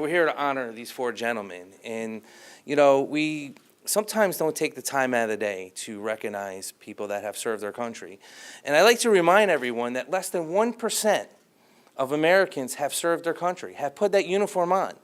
we're here to honor these four gentlemen. And, you know, we sometimes don't take the time out of the day to recognize people that have served their country. And I like to remind everyone that less than 1% of Americans have served their country, have put that uniform on.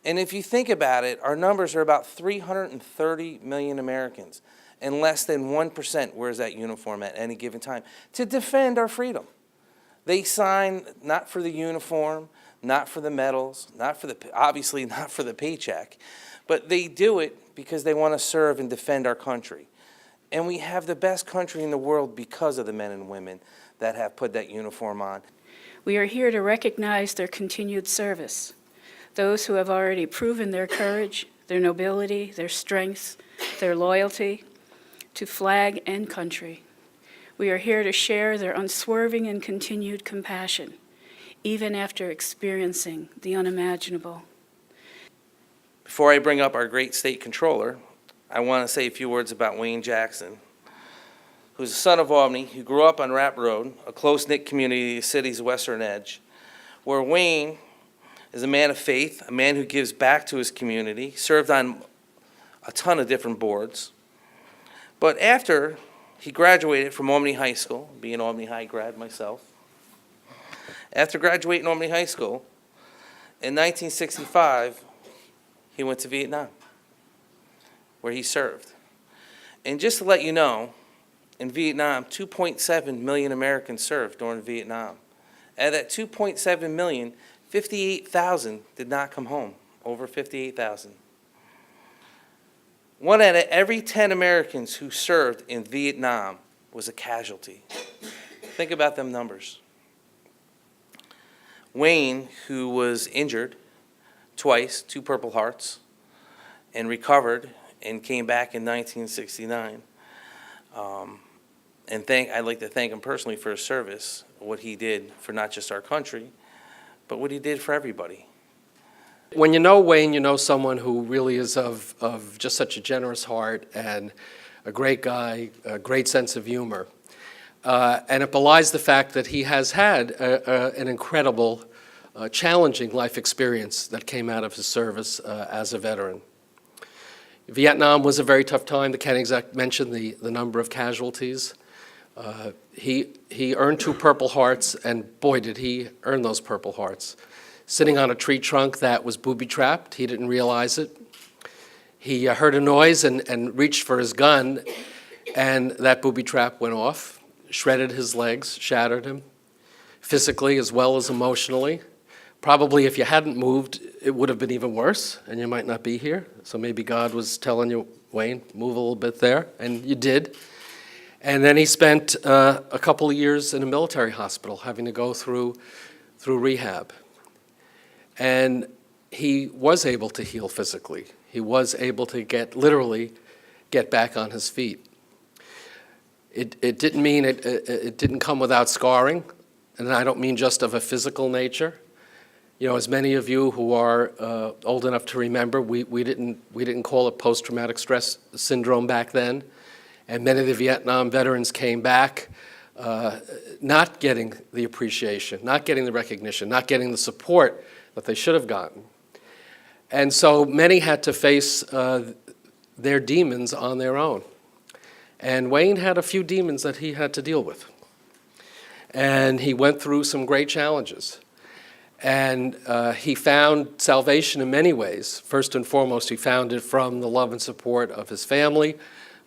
And if you think about it, our numbers are about 330 million Americans, and less than 1% wears that uniform at any given time to defend our freedom. They sign not for the uniform, not for the medals, obviously not for the paycheck, but they do it because they want to serve and defend our country. And we have the best country in the world because of the men and women that have put that uniform on. We are here to recognize their continued service, those who have already proven their courage, their nobility, their strength, their loyalty to flag and country. We are here to share their unswerving and continued compassion, even after experiencing the unimaginable. Before I bring up our great state controller, I want to say a few words about Wayne Jackson, who's a son of Albany, who grew up on Rapp Road, a close-knit community of the city's western edge, where Wayne is a man of faith, a man who gives back to his community, served on a ton of different boards. But after he graduated from Albany High School, being an Albany High grad myself, after graduating Albany High School, in 1965, he went to Vietnam, where he served. And just to let you know, in Vietnam, 2.7 million Americans served during Vietnam. Out of that 2.7 million, 58,000 did not come home, over 58,000. 1 out of every 10 Americans who served in Vietnam was a casualty. Think about them numbers. Wayne, who was injured twice, 2 Purple Hearts, and recovered and came back in 1969. I'd like to thank him personally for his service, what he did for not just our country, but what he did for everybody. When you know Wayne, you know someone who really is of just such a generous heart and a great guy, a great sense of humor. And it belies the fact that he has had an incredible, challenging life experience that came out of his service as a veteran. Vietnam was a very tough time. The county exec mentioned the number of casualties. He earned 2 Purple Hearts, and boy, did he earn those Purple Hearts. Sitting on a tree trunk that was booby-trapped. He didn't realize it. He heard a noise and reached for his gun, and that booby trap went off, shredded his legs, shattered him, physically as well as emotionally. Probably if you hadn't moved, it would have been even worse, and you might not be here. So maybe God was telling you, Wayne, move a little bit there, and you did. And then he spent a couple of years in a military hospital, having to go through rehab. And he was able to heal physically. He was able to literally get back on his feet. It didn't mean it didn't come without scarring, and I don't mean just of a physical nature. You know, as many of you who are old enough to remember, we didn't call it post-traumatic stress syndrome back then, and many of the Vietnam veterans came back not getting the appreciation, not getting the recognition, not getting the support that they should have gotten. And so many had to face their demons on their own. And Wayne had a few demons that he had to deal with. And he went through some great challenges. And he found salvation in many ways. First and foremost, he found it from the love and support of his family,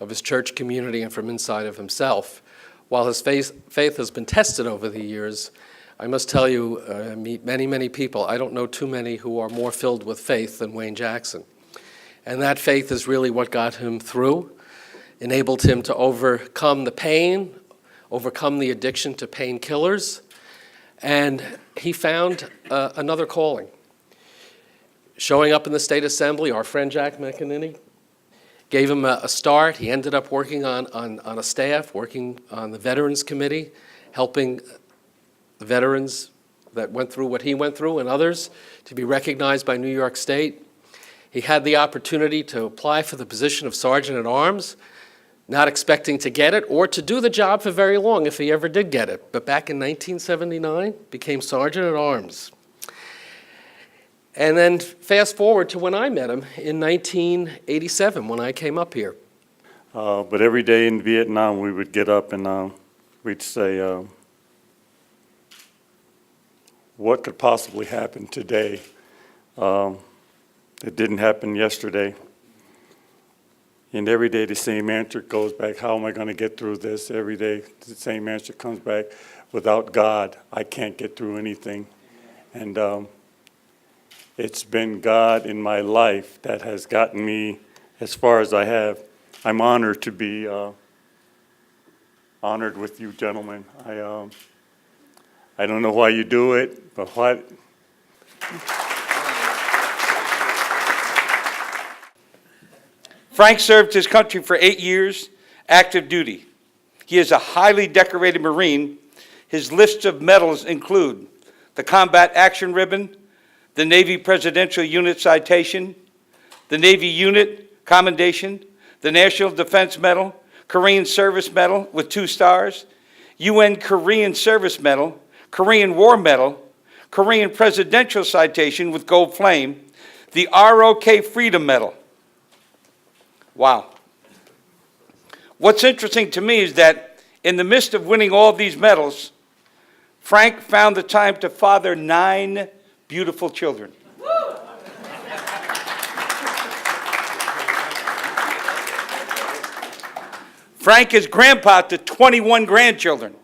of his church community, and from inside of himself. While his faith has been tested over the years, I must tell you, I meet many, many people. I don't know too many who are more filled with faith than Wayne Jackson. And that faith is really what got him through, enabled him to overcome the pain, overcome the addiction to painkillers, and he found another calling. Showing up in the state assembly, our friend Jack McEnany gave him a start. He ended up working on a staff, working on the Veterans Committee, helping the veterans that went through what he went through and others to be recognized by New York State. He had the opportunity to apply for the position of Sergeant at Arms, not expecting to get it or to do the job for very long if he ever did get it. But back in 1979, became Sergeant at Arms. And then fast forward to when I met him in 1987, when I came up here. But every day in Vietnam, we would get up and we'd say, what could possibly happen today that didn't happen yesterday? And every day the same answer goes back, how am I going to get through this? Every day the same answer comes back, without God, I can't get through anything. And it's been God in my life that has gotten me as far as I have. I'm honored to be honored with you gentlemen. I don't know why you do it, but what? Frank served his country for 8 years, active duty. He is a highly decorated Marine. His list of medals include the Combat Action Ribbon, the Navy Presidential Unit Citation, the Navy Unit Commendation, the National Defense Medal, Korean Service Medal with 2 stars, UN Korean Service Medal, Korean War Medal, Korean Presidential Citation with Gold Flame, the ROK Freedom Medal. Wow. What's interesting to me is that in the midst of winning all these medals, Frank found the time to father 9 beautiful children. Frank is grandpa to 21 grandchildren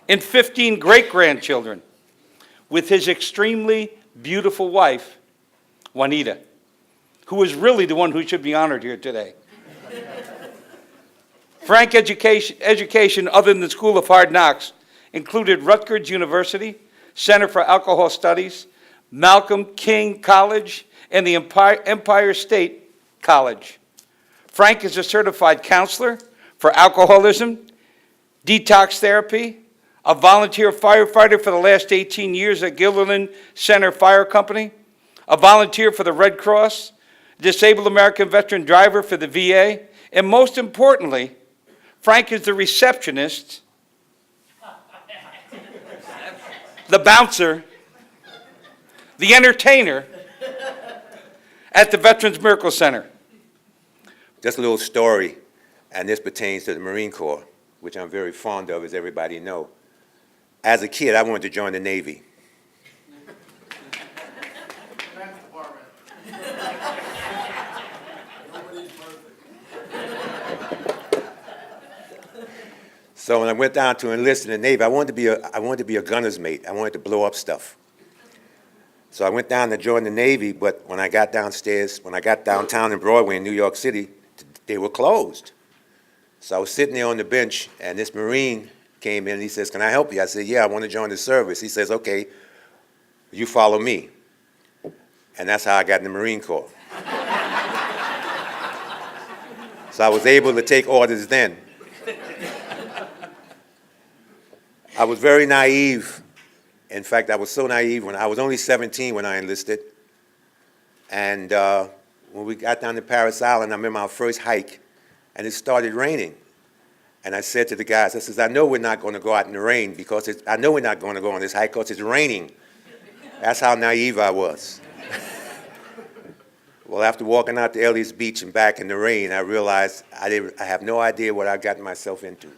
and 15 great-grandchildren with his extremely beautiful wife, Juanita, who is really the one who should be honored here today. Frank's education other than the School of Hard Knocks included Rutgers University, Center for Alcohol Studies, Malcolm King College, and the Empire State College. Frank is a certified counselor for alcoholism, detox therapy, a volunteer firefighter for the last 18 years at Gilderland Center Fire Company, a volunteer for the Red Cross, disabled American veteran driver for the VA, and most importantly, Frank is the receptionist, the bouncer, the entertainer at the Veterans Miracle Center. Just a little story, and this pertains to the Marine Corps, which I'm very fond of, as everybody know. As a kid, I wanted to join the Navy. So when I went down to enlist in the Navy, I wanted to be a gunner's mate. I wanted to blow up stuff. So I went down to join the Navy, but when I got downtown in Broadway in New York City, they were closed. So I was sitting there on the bench, and this Marine came in, and he says, "Can I help you?" I said, "Yeah, I want to join the service." He says, "Okay, you follow me." And that's how I got in the Marine Corps. So I was able to take orders then. I was very naive. In fact, I was so naive when I was only 17 when I enlisted. And when we got down to Parris Island, I remember our first hike, and it started raining. And I said to the guys, I says, "I know we're not going to go out in the rain because I know we're not going to go on this hike because it's raining." That's how naive I was. Well, after walking out to Elliott's Beach and back in the rain, I realized I have no idea what I've gotten myself into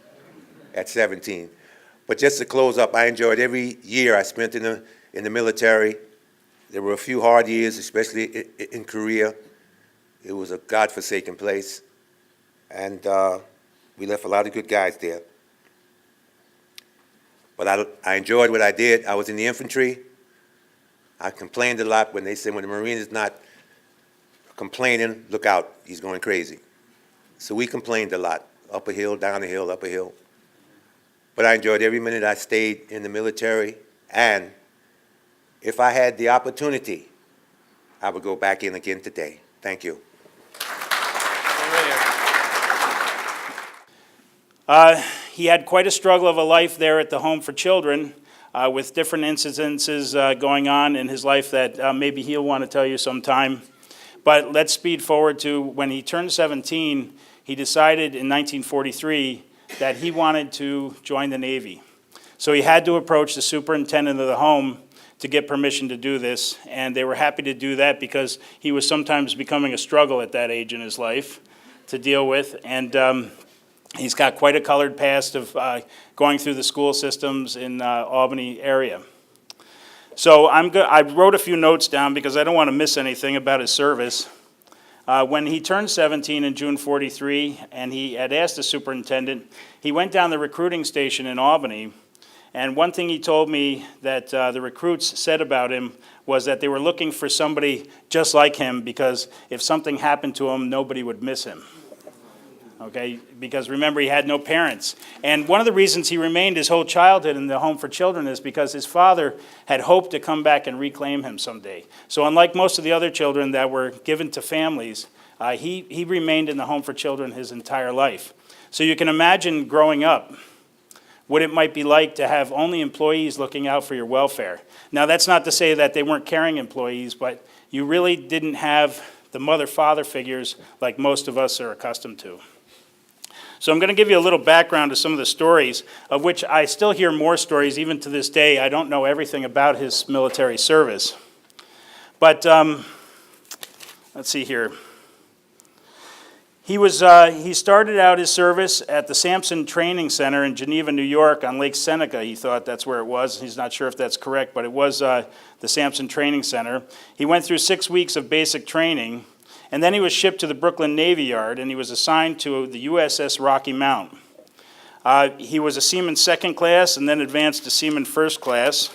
at 17. But just to close up, I enjoyed every year I spent in the military. There were a few hard years, especially in Korea. It was a godforsaken place. And we left a lot of good guys there. But I enjoyed what I did. I was in the infantry. I complained a lot when they said, when the Marine is not complaining, look out, he's going crazy. So we complained a lot, up a hill, down a hill, up a hill. But I enjoyed every minute I stayed in the military, and if I had the opportunity, I would go back in again today. Thank you. He had quite a struggle of a life there at the Home for Children, with different incidences going on in his life that maybe he'll want to tell you sometime. But let's speed forward to when he turned 17, he decided in 1943 that he wanted to join the Navy. So he had to approach the superintendent of the home to get permission to do this, and they were happy to do that because he was sometimes becoming a struggle at that age in his life to deal with, and he's got quite a colored past of going through the school systems in Albany area. So I wrote a few notes down because I don't want to miss anything about his service. When he turned 17 in June 43, and he had asked the superintendent, he went down the recruiting station in Albany, and one thing he told me that the recruits said about him was that they were looking for somebody just like him because if something happened to him, nobody would miss him. Okay, because remember, he had no parents. And one of the reasons he remained his whole childhood in the home for children is because his father had hoped to come back and reclaim him someday. So unlike most of the other children that were given to families, he remained in the home for children his entire life. So you can imagine growing up what it might be like to have only employees looking out for your welfare. Now, that's not to say that they weren't caring employees, but you really didn't have the mother-father figures like most of us are accustomed to. So I'm going to give you a little background to some of the stories, of which I still hear more stories even to this day. I don't know everything about his military service. But let's see here. He started out his service at the Sampson Training Center in Geneva, New York on Lake Seneca. He thought that's where it was. He's not sure if that's correct, but it was the Sampson Training Center. He went through 6 weeks of basic training. And then he was shipped to the Brooklyn Navy Yard, and he was assigned to the USS Rocky Mount. He was a Seaman Second Class and then advanced to Seaman First Class.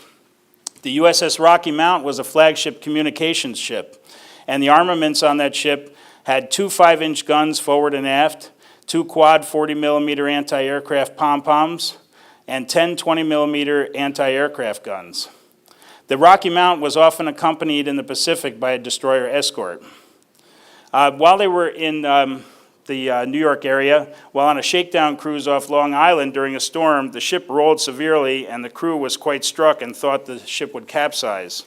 The USS Rocky Mount was a flagship communications ship, and the armaments on that ship had 2 5-inch guns forward and aft, 2 quad 40-millimeter anti-aircraft pom-poms, and 10 20-millimeter anti-aircraft guns. The Rocky Mount was often accompanied in the Pacific by a destroyer escort. While they were in the New York area, while on a shakedown cruise off Long Island during a storm, the ship rolled severely and the crew was quite struck and thought the ship would capsize.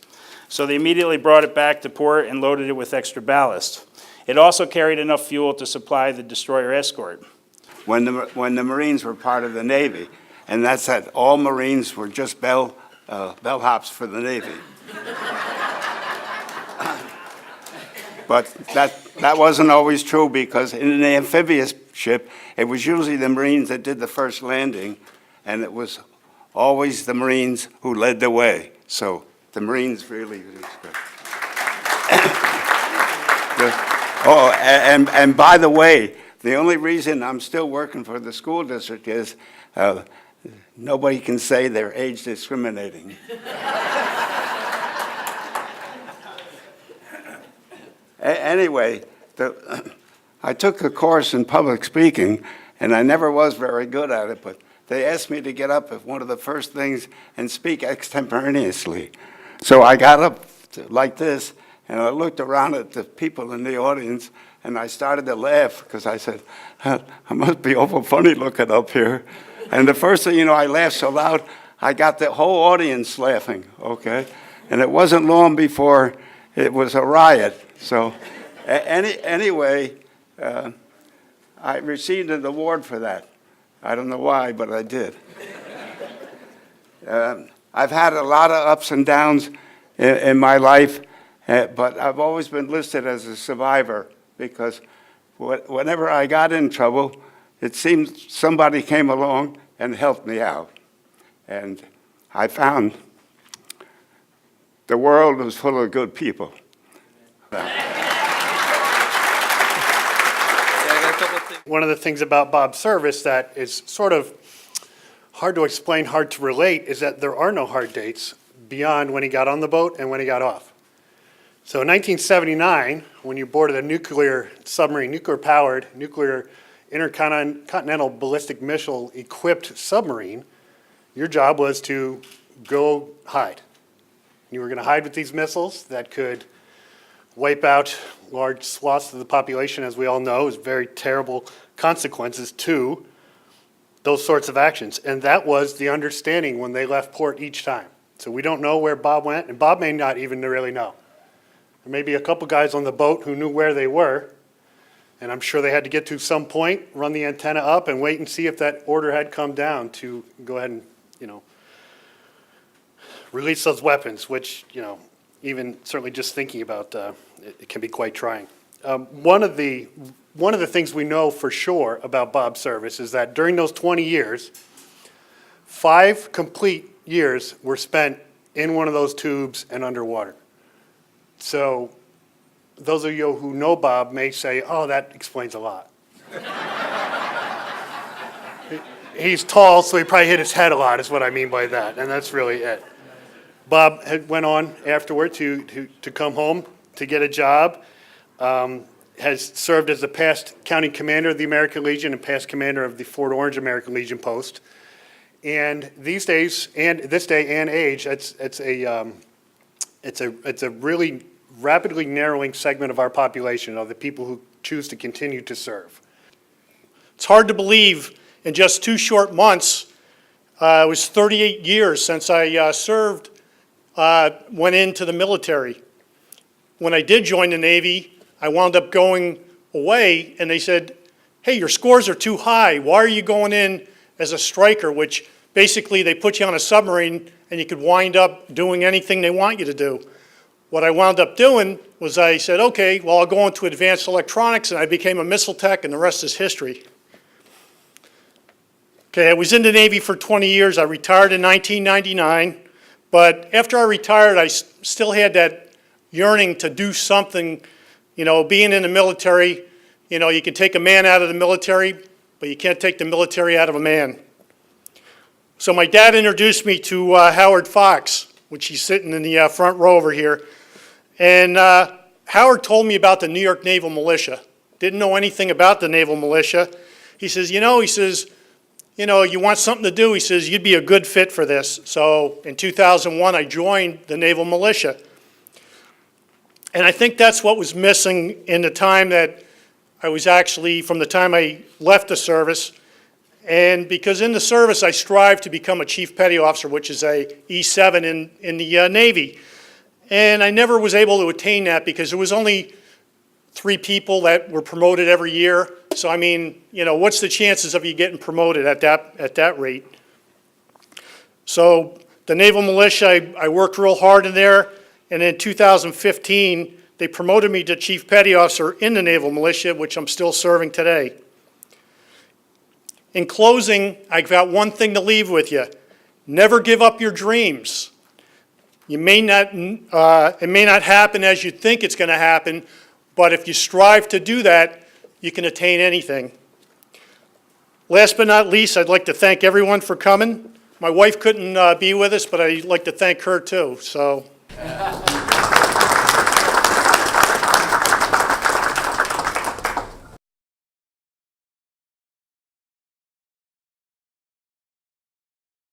So they immediately brought it back to port and loaded it with extra ballast. It also carried enough fuel to supply the destroyer escort. When the Marines were part of the Navy, and that said all Marines were just bellhops for the Navy. But that wasn't always true because in an amphibious ship, it was usually the Marines that did the first landing, and it was always the Marines who led the way. So the Marines really was good. And by the way, the only reason I'm still working for the school district is nobody can say they're age discriminating. Anyway, I took a course in public speaking, and I never was very good at it, but they asked me to get up at one of the first things and speak extemporaneously. So I got up like this, and I looked around at the people in the audience, and I started to laugh because I said, I must be awful funny looking up here. And the first thing you know, I laughed so loud, I got the whole audience laughing, okay? And it wasn't long before it was a riot. So anyway, I received an award for that. I don't know why, but I did. I've had a lot of ups and downs in my life, but I've always been listed as a survivor because whenever I got in trouble, it seemed somebody came along and helped me out. And I found the world was full of good people. One of the things about Bob's service that is sort of hard to explain, hard to relate, is that there are no hard dates beyond when he got on the boat and when he got off. So in 1979, when you boarded a nuclear submarine, nuclear-powered, nuclear intercontinental ballistic missile-equipped submarine, your job was to go hide. You were going to hide with these missiles that could wipe out large swaths of the population, as we all know, is very terrible consequences to those sorts of actions. And that was the understanding when they left port each time. So we don't know where Bob went, and Bob may not even really know. There may be a couple guys on the boat who knew where they were, and I'm sure they had to get to some point, run the antenna up, and wait and see if that order had come down to go ahead and, release those weapons, which, even certainly just thinking about, it can be quite trying. One of the things we know for sure about Bob's service is that during those 20 years, 5 complete years were spent in one of those tubes and underwater. So those of you who know Bob may say, oh, that explains a lot. He's tall, so he probably hit his head a lot, is what I mean by that, and that's really it. Bob went on afterward to come home, to get a job, has served as the past county commander of the American Legion and past commander of the Fort Orange American Legion post. And these days, and this day and age, it's a really rapidly narrowing segment of our population, of the people who choose to continue to serve. It's hard to believe in just 2 short months, it was 38 years since I served, went into the military. When I did join the Navy, I wound up going away, and they said, hey, your scores are too high. Why are you going in as a striker, which basically they put you on a submarine and you could wind up doing anything they want you to do. What I wound up doing was I said, okay, well, I'll go into advanced electronics, and I became a missile tech, and the rest is history. Okay, I was in the Navy for 20 years. I retired in 1999, but after I retired, I still had that yearning to do something, being in the military. You can take a man out of the military, but you can't take the military out of a man. So my dad introduced me to Howard Fox, which he's sitting in the front row over here. And Howard told me about the New York Naval Militia. Didn't know anything about the Naval Militia. He says, you want something to do? He says, you'd be a good fit for this. So in 2001, I joined the Naval Militia. And I think that's what was missing in the time that I was actually, from the time I left the service. And because in the service, I strived to become a Chief Petty Officer, which is a E7 in the Navy. And I never was able to attain that because there was only 3 people that were promoted every year. So I mean, what's the chances of you getting promoted at that rate? So the Naval Militia, I worked real hard in there, and in 2015, they promoted me to Chief Petty Officer in the Naval Militia, which I'm still serving today. In closing, I've got one thing to leave with you. Never give up your dreams. It may not happen as you think it's going to happen, but if you strive to do that, you can attain anything. Last but not least, I'd like to thank everyone for coming. My wife couldn't be with us, but I'd like to thank her too. So.